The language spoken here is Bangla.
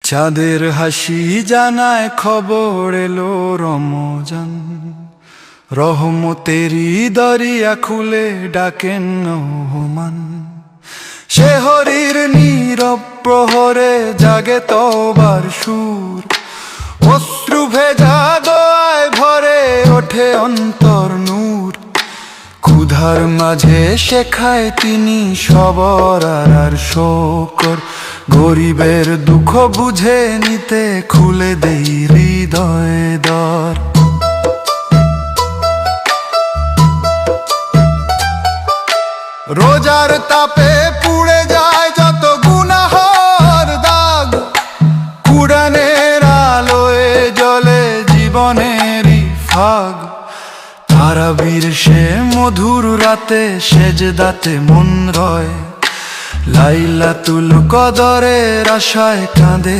চাঁদের হাসি জানায় খবর এলো রমজান, রহমতেরি দরিয়া খুলে ডাকেন রহমান। সে হরির নীরব প্রহরে জাগে তওবার সুর, অশ্রু ভেজা দোয়ায় ভরে ওঠে অন্তর নূর। ক্ষুধার মাঝে শেখায় তিনি সবর আর শকর, গরিবের দুঃখ বুঝে নিতে খুলে দেই হৃদয় দ্বার। রোজার তাপে পুড়ে যায় যত গুনাহর দাগ, কুরআনের আলোয় জ্বলে জীবনেরই ফাগ। তারাবীর সে মধুর রাতে সেজদাতে মন রয়, লাইলাতুল কদরের আশায় কাঁদে।